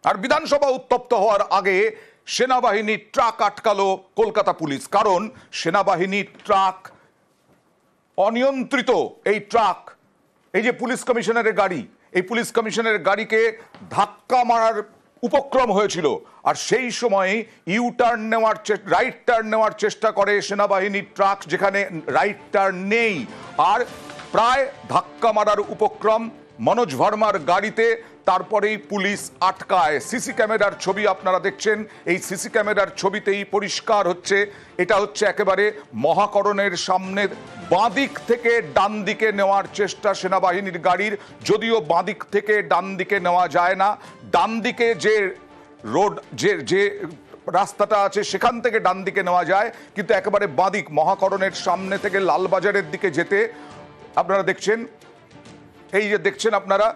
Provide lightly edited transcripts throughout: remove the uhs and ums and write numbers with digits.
আর বিধানসভা উত্তপ্ত হওয়ার আগে সেনাবাহিনী ট্রাক আটকালো কলকাতা পুলিশ, কারণ সেনাবাহিনীর ট্রাক অনিয়ন্ত্রিত এই ট্রাক, এই যে পুলিশ কমিশনারের গাড়ি, এই পুলিশ কমিশনারের গাড়িকে ধাক্কা মারার উপক্রম হয়েছিল। আর সেই সময় রাইট টার্ন নেওয়ার চেষ্টা করে সেনাবাহিনীর ট্রাক, যেখানে রাইট টার্ন নেই, আর প্রায় ধাক্কা মারার উপক্রম মনোজ ভার্মার গাড়িতে। তারপরেই পুলিশ আটকায়। সিসি ক্যামেরার ছবি আপনারা দেখছেন, এই সিসি ক্যামেরার ছবিতেই পরিষ্কার হচ্ছে এটা হচ্ছে একেবারে মহাকরণের সামনে বাঁদিক থেকে ডান দিকে নেওয়ার চেষ্টা সেনাবাহিনীর গাড়ির। যদিও বাঁদিক থেকে ডান দিকে নেওয়া যায় না, ডান দিকে যে রোড যে রাস্তাটা আছে সেখান থেকে ডান দিকে নেওয়া যায়, কিন্তু একেবারে বাঁদিক মহাকরণের সামনে থেকে লালবাজারের দিকে যেতে আপনারা দেখছেন, এই যে দেখছেন আপনারা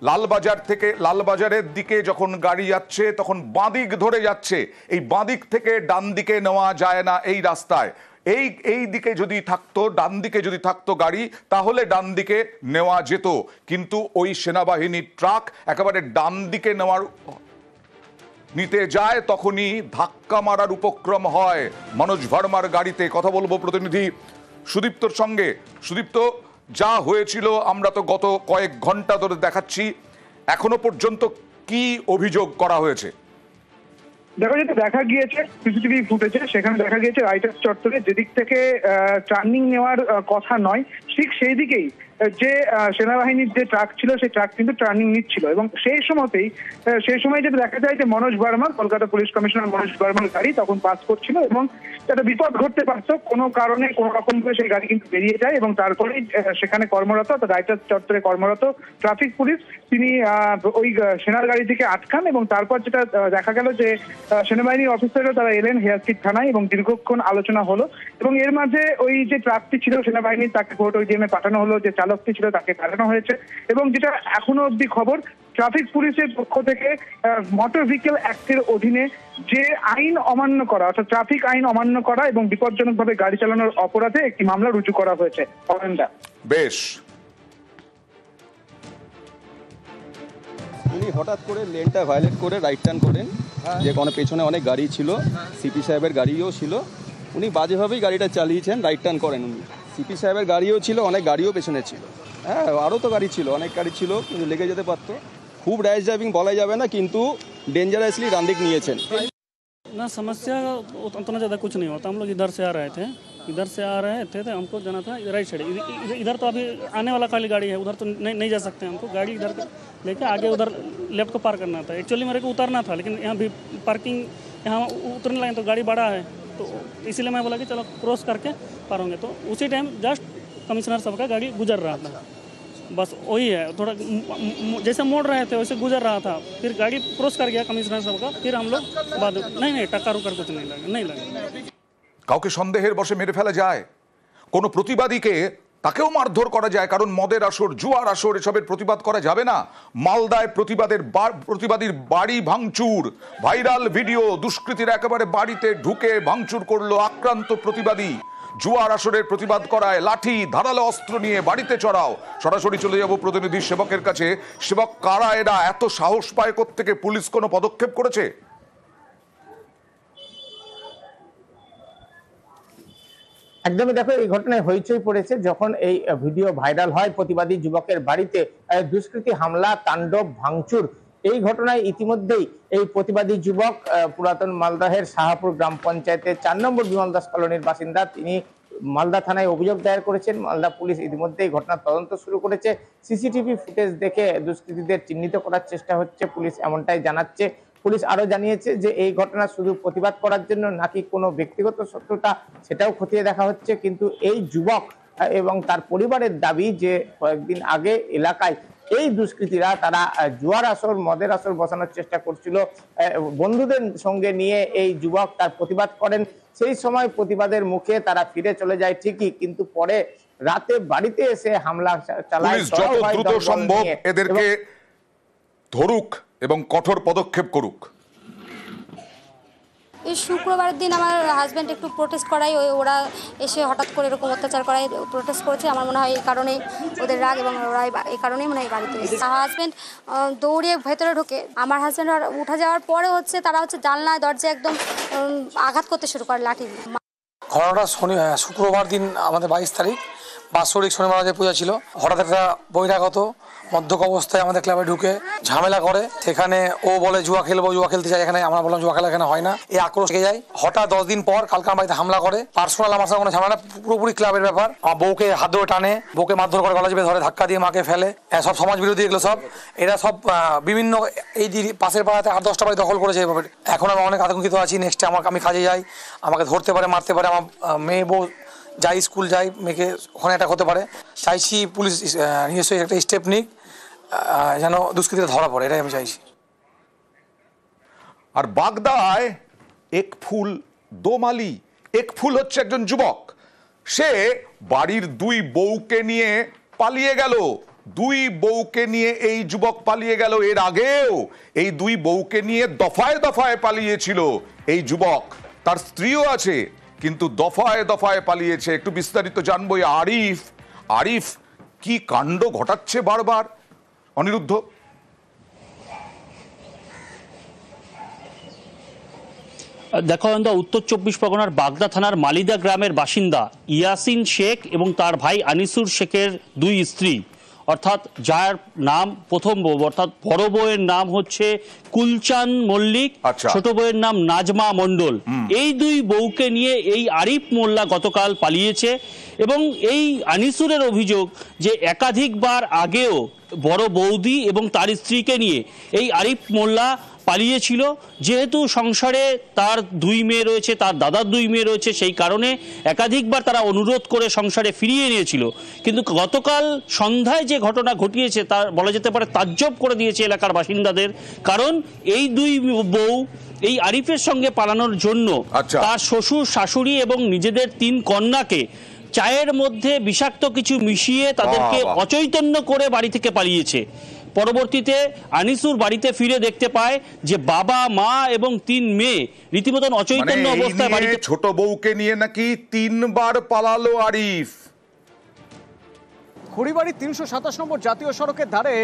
লালবাজার থেকে লালবাজারের দিকে যখন গাড়ি যাচ্ছে তখন বাঁদিক ধরে যাচ্ছে। এই বাঁদিক থেকে ডান দিকে নেওয়া যায় না এই রাস্তায়। এই দিকে যদি থাকতো, ডান দিকে যদি থাকতো গাড়ি, তাহলে ডান দিকে নেওয়া যেত, কিন্তু ওই সেনাবাহিনীর ট্রাক একেবারে ডান দিকে নিতে যায়, তখনই ধাক্কা মারার উপক্রম হয় মনোজ ভার্মার গাড়িতে। কথা বলবো প্রতিনিধি সুদীপ্তর সঙ্গে। সুদীপ্ত, যা হয়েছিল আমরা তো গত কয়েক ঘন্টা ধরে দেখাচ্ছি, এখনো পর্যন্ত কি অভিযোগ করা হয়েছে? দেখো, যেটা দেখা গিয়েছে সিসিটিভি ফুটেজে, সেখানে দেখা গিয়েছে রাইটার্স চত্বরে যেদিক থেকে টার্নিং নেওয়ার কথা নয়, ঠিক সেই দিকেই যে সেনাবাহিনীর যে ট্রাক ছিল সেই ট্রাক কিন্তু টার্নিং নিচ্ছিল। এবং সেই সময় যেটা দেখা যায় যে মনোজ ভার্মা, কলকাতা পুলিশ কমিশনার মনোজ ভার্মার গাড়ি তখন পাস করছিল এবং একটা বিপদ ঘটতে পারতো, কোনো কারণে কোনো রকম করে সেই গাড়ি কিন্তু বেরিয়ে যায়। এবং তারপরেই সেখানে কর্মরত রাইটার্স চত্বরে কর্মরত ট্রাফিক পুলিশ তিনি ওই সেনার গাড়ি থেকে আটকান। এবং তারপর যেটা দেখা গেল যে সেনাবাহিনীর অফিসাররা তারা এলেন হেয়ারস্ট্রিট থানায় এবং দীর্ঘক্ষণ আলোচনা হলো। এবং এর মাঝে ওই যে ট্রাকটি ছিল সেনাবাহিনীর, তাকে কোর্ট ওইডিএমে পাঠানো হলো, যে চালকটি ছিল তাকে পাঠানো হয়েছে। এবং যেটা এখনো অবধি খবর, ট্রাফিক পুলিশের পক্ষ থেকে মোটর ভেহিকল অ্যাক্টের অধীনে যে আইন অমান্য করা, অর্থাৎ ট্রাফিক আইন অমান্য করা এবং বিপজ্জনকভাবে গাড়ি চালানোর অপরাধে একটি মামলা রুজু করা হয়েছে। বেশ, উনি হঠাৎ করে লেনটা ভায়োলেট করে রাইট টার্ন করেন, যে কোনো পেছনে অনেক গাড়ি ছিল, সিপি সাহেবের গাড়িও ছিল, উনি বাজেভাবেই গাড়িটা চালিয়েছেন, রাইট টার্ন করেন উনি। সিপি সাহেবের গাড়িও ছিল, অনেক গাড়িও পেছনে ছিল, হ্যাঁ আরও তো গাড়ি ছিল, অনেক গাড়ি ছিল, কিন্তু লেগে যেতে পারতো। খুব র্যাশ ড্রাইভিং বলা যাবে না, কিন্তু डेंजरसली डान दिक नियेछेन ना। समस्या उतना ज़्यादा कुछ नहीं होता। हम लोग इधर से आ रहे थे, तो हमको जाना था राइट साइड। इधर तो अभी आने वाला खाली गाड़ी है, उधर तो नहीं जा सकते। हमको गाड़ी इधर लेके आगे उधर लेफ्ट को पार करना था। एक्चुअली मेरे को उतरना था, लेकिन यहाँ भी पार्किंग यहाँ उतरने लगे तो गाड़ी बड़ा है, तो इसीलिए मैं बोला कि चलो क्रॉस करके पार होंगे। तो उसी टाइम जस्ट कमिश्नर साहब का गाड़ी गुजर रहा था, बस वही है, थोड़ा जैसे मोड़ रहे थे वैसे गुजर रहा था, फिर गाड़ी क्रॉस कर गया कमिश्नर साहब का, फिर हम लोग बाद नहीं टक्कर उकर कुछ नहीं लगा। কাউকে সন্দেহের বশে মেরে ফেলা যায়, কোনো প্রতিবাদীকে তাকেও মারধর করা যায়, কারণ মদের আসর, জুয়ার আসর, এসবের প্রতিবাদ করা যাবে না। মালদায় প্রতিবাদীর বাড়ি ভাঙচুর, ভাইরাল ভিডিও, দুষ্কৃতীরা একেবারে বাড়িতে ঢুকে ভাঙচুর করলো আক্রান্ত প্রতিবাদী। জুয়ার আসরের প্রতিবাদ করায় লাঠি ধারালো অস্ত্র নিয়ে বাড়িতে চড়াও। সরাসরি চলে যাব প্রতিনিধি সেবকের কাছে। সেবক, কারা এরা, এত সাহস পায় কোত্থেকে? পুলিশ কোনো পদক্ষেপ করেছে? একদমই, দেখো এই ঘটনায় হইচই পড়েছে যখন এই ভিডিও ভাইরাল হয়। প্রতিবাদী যুবকের বাড়িতে দুষ্কৃতী হামলা, তাণ্ডব, ভাঙচুর। এই ঘটনায় ইতিমধ্যেই এই প্রতিবাদী যুবক পুরাতন মালদাহের শাহপুর গ্রাম পঞ্চায়েতের 4 নম্বর বিমল দাস কলোনির বাসিন্দা, তিনি মালদা থানায় অভিযোগ দায়ের করেছেন। মালদা পুলিশ ইতিমধ্যেই ঘটনার তদন্ত শুরু করেছে। সিসিটিভি ফুটেজ দেখে দুষ্কৃতীদের চিহ্নিত করার চেষ্টা হচ্ছে, পুলিশ এমনটাই জানাচ্ছে। পুলিশ আরো জানিয়েছে যে এই ঘটনা শুধু প্রতিবাদ করার জন্য নাকি কোনো ব্যক্তিগত শত্রুতা, সেটাও খতিয়ে দেখা হচ্ছে। কিন্তু এই যুবক এবং তার পরিবারের দাবি যে কয়েকদিন আগে এলাকায় এই দুষ্কৃতীরা তারা জুয়ার আসর, মদের আসর বসানোর চেষ্টা করছিল। বন্ধুদের সঙ্গে নিয়ে এই যুবক তার প্রতিবাদ করেন। সেই সময় প্রতিবাদের মুখে তারা ফিরে চলে যায় ঠিকই, কিন্তু পরে রাতে বাড়িতে এসে হামলা চালায়। যত দ্রুত সম্ভব এদেরকে ধরুক এবং কঠোর পদক্ষেপ করুক। শুক্রবারের দিন আমার হাজব্যান্ড একটু প্রোটেস্ট করায়, ওরা এসে হঠাৎ করে এরকম অত্যাচার করায়, প্রোটেস্ট করেছে। আমার মনে হয় এই কারণেই ওদের রাগ, এবং ওরা এই কারণেই মনে হয় বাড়িতে এসেছে। আমার হাজব্যান্ড দৌড়িয়ে ভেতরে ঢোকে, আমার হাজব্যান্ড উঠে যাওয়ার পরে হচ্ছে তারা হচ্ছে জানলায় দরজায় একদম আঘাত করতে শুরু করে লাঠি দিয়ে। ঘটনাটা শুক্রবার দিন আমাদের 22 তারিখ বাৎসরিক শনি মহারাজের পূজা ছিল। হঠাৎ একটা বহিরাগত মদ্যপ অবস্থায় আমাদের ক্লাবে ঢুকে ঝামেলা করে, সেখানে ও বলে জুয়া খেলবো, জুয়া খেলতে চাই এখানে। আমরা বললাম জুয়া খেলা এখানে হয় না। এই আক্রোশ থেকে যায়। হঠাৎ 10 দিন পর কালকে আমার বাড়িতে হামলা করে। পার্সোনাল আমার সাথে কোনো ঝামেলা, পুরোপুরি ক্লাবের ব্যাপার। আমার বউকে হাত ধরে টানে, বউকে মারধর করে, গলা চেপে ধরে, ধাক্কা দিয়ে মাকে ফেলে। সব সমাজ বিরোধী এগুলো সব। এরা সব বিভিন্ন এই পাশের পাড়াতে 8-10টা বাড়ি দখল করেছে এভাবে। এখন আমি অনেক আতঙ্কিত আছি। নেক্সটে আমি কাজে যাই, আমাকে ধরতে পারে, মারতে পারে। আমার মেয়ে বউ যাই, স্কুল যাই, মেয়েকে ওখানে অ্যাটাক হতে পারে। চাইছি পুলিশ নিজস্ব একটা স্টেপ নিক, যেন দুষ্কৃতীরা ধরা পড়ে, এটাই আমি চাইছি। আর বাগদায় এক ফুল দোমালি। এক ফুল হচ্ছে একজন যুবক, সে বাড়ির 2 বউকে নিয়ে পালিয়ে গেল। 2 বউকে নিয়ে এই যুবক পালিয়ে গেল। এর আগেও এই 2 বউকে নিয়ে দফায় দফায় পালিয়েছিল এই যুবক। তার স্ত্রীও আছে, কিন্তু দফায় দফায় পালিয়েছে। একটু বিস্তারিত জানবো। আরিফ কি কাণ্ড ঘটাচ্ছে বারবার অনিরুদ্ধ? দেখো, উত্তর 24 পরগনার বাগদা থানার মালিদা গ্রামের বাসিন্দা ইয়াসিন শেখ এবং তার ভাই আনিসুর শেখের 2 স্ত্রী, অর্থাৎ যার নাম প্রথম বউ, অর্থাৎ বড় বউয়ের নাম হচ্ছে কুলচান মল্লিক, ছোট বউয়ের নাম নাজমা মণ্ডল। এই 2 বউকে নিয়ে এই আরিফ মোল্লা গতকাল পালিয়েছে। এবং এই আনিসুরের অভিযোগ যে একাধিকবার আগেও বড় বৌদি এবং তার স্ত্রীকে নিয়ে এই আরিফ মোল্লা পালিয়েছিল। যেহেতু সংসারে তার 2 মেয়ে রয়েছে, তার দাদার 2 মেয়ে রয়েছে, সেই কারণে একাধিকবার তারা অনুরোধ করে সংসারে ফিরিয়ে নিয়েছিল। কিন্তু গতকাল সন্ধ্যায় যে ঘটনা ঘটিয়েছে তা বলা যেতে পারে তাজ্জব করে দিয়েছে এলাকার বাসিন্দাদের। কারণ এই 2 বউ এই আরিফের সঙ্গে পালানোর জন্য তার শ্বশুর, শাশুড়ি এবং নিজেদের 3 কন্যাকে চায়ের মধ্যে বিষাক্ত কিছু মিশিয়ে তাদেরকে অচৈতন্য করে বাড়ি থেকে পালিয়েছে। পরবর্তীতে আনিসুর বাড়িতে ফিরে দেখতে পায় যে বাবা, মা এবং 3 মেয়ে রীতিমতন অচৈতন্য অবস্থায় বাড়িতে। ছোট বউকে নিয়ে নাকি 3 বার পালালো আরিফ। খড়িবাড়ি 327 নম্বর জাতীয় সড়কের ধারে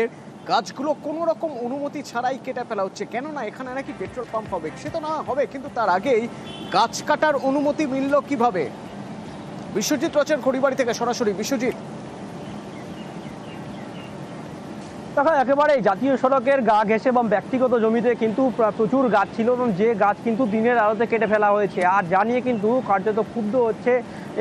গাছগুলো কোনো রকম অনুমতি ছাড়াই কেটে ফেলা হচ্ছে। কেননা এখানে নাকি পেট্রোল পাম্প হবে। সে তো না হবে, কিন্তু তার আগেই গাছ কাটার অনুমতি মিলল কিভাবে? বিশ্বজিৎ রচেন খড়িবাড়ি থেকে সরাসরি। বিশ্বজিৎ, দেখো, একেবারে জাতীয় সড়কের গা ঘেঁষে এবং ব্যক্তিগত জমিতে কিন্তু প্রচুর গাছ ছিল, এবং যে গাছ কিন্তু দিনের আলোতে কেটে ফেলা হয়েছে। আর জানিয়ে কিন্তু কার্যত ক্ষুব্ধ হচ্ছে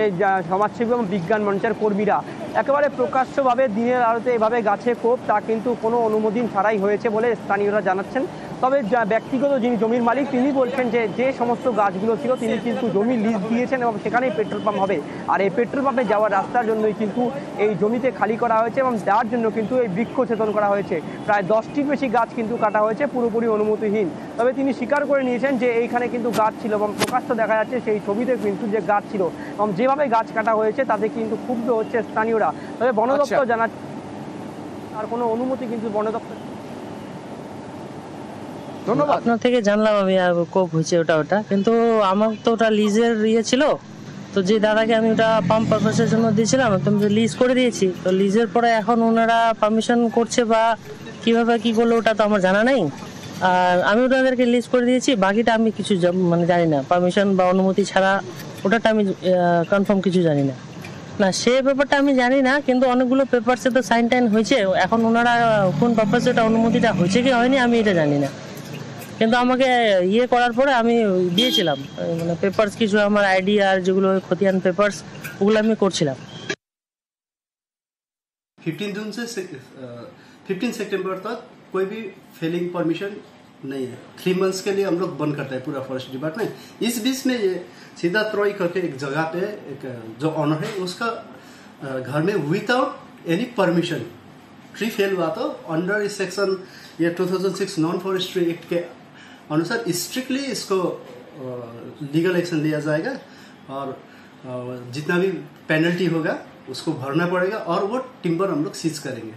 এই সমাজসেবী এবং বিজ্ঞান মঞ্চের কর্মীরা। একেবারে প্রকাশ্যভাবে দিনের আলোতে এভাবে গাছে কোপ, তা কিন্তু কোনো অনুমোদন ছাড়াই হয়েছে বলে স্থানীয়রা জানাচ্ছেন। তবে ব্যক্তিগত যিনি জমির মালিক তিনি বলছেন যে সমস্ত গাছগুলো ছিল তিনি কিন্তু জমি লিজ দিয়েছেন এবং সেখানেই পেট্রোল পাম্প হবে। আর এই পেট্রোল পাম্পে যাওয়ার রাস্তার জন্যই কিন্তু এই জমিতে খালি করা হয়েছে এবং তার জন্য কিন্তু এই বৃক্ষছেদন করা হয়েছে। প্রায় 10টির বেশি গাছ কিন্তু কাটা হয়েছে পুরোপুরি অনুমতিহীন। তবে তিনি স্বীকার করে নিয়েছেন যে এইখানে কিন্তু গাছ ছিল এবং প্রকাশ্য দেখা যাচ্ছে সেই ছবিতে কিন্তু যে গাছ ছিল এবং যেভাবে গাছ কাটা হয়েছে তাতে কিন্তু ক্ষুব্ধ হচ্ছে স্থানীয়রা। তবে বন দপ্তর জানাচ্ছে আর কোনো অনুমতি কিন্তু বন দপ্তর। ধন্যবাদ। আপনার থেকে জানলাম আমি কোপ হয়েছে ওটা, কিন্তু আমার তো ওটা লিজের ছিল। তো যে দাদাকে আমি ওটা পাম্প পারপাসের জন্য দিয়েছিলাম, তো লিজ করে দিয়েছি। তো লিজের পরে এখন ওনারা পারমিশন করছে বা কিভাবে কি করলো ওটা তো আমার জানা নেই। আর আমি ওনাদেরকে লিজ করে দিয়েছি, বাকিটা আমি কিছু জানি না। পারমিশন বা অনুমতি ছাড়া ওটাটা আমি কনফার্ম কিছু জানি না। না, সে ব্যাপারটা আমি জানি না, কিন্তু অনেকগুলো পেপারসে তো সাইন টাইন হয়েছে। এখন ওনারা কোন পারপাসে এটা অনুমতিটা হয়েছে কি হয়নি আমি এটা জানি না। কিন্তু আমাকে করার পরে আমি দিয়েছিলাম, মানে পেপারস কিছু আমার আইডি আর যেগুলো খতিয়ান পেপারস ওগুলো আমি করছিলাম। 15 सितंबर तक कोई भी फेलिंग परमिशन नहीं है। 3 मंथ्स के लिए हम लोग बंद करते हैं पूरा फॉरेस्ट डिपार्टमेंट। इस बीच में ये सीधा त्रॉय करके एक जगह पे एक जो ऑनर है उसका घर में without any permission tree fail हुआ, तो अंडर इस सेक्शन ये 2006 नॉन फॉरेस्ट्री एक्ट के अनुसार स्ट्रिक्टली इसको लीगल एक्शन लिया जाएगा और जितना भी पेनल्टी होगा उसको भरना पड़ेगा और वो टिम्बर हम लोग सीज करेंगे।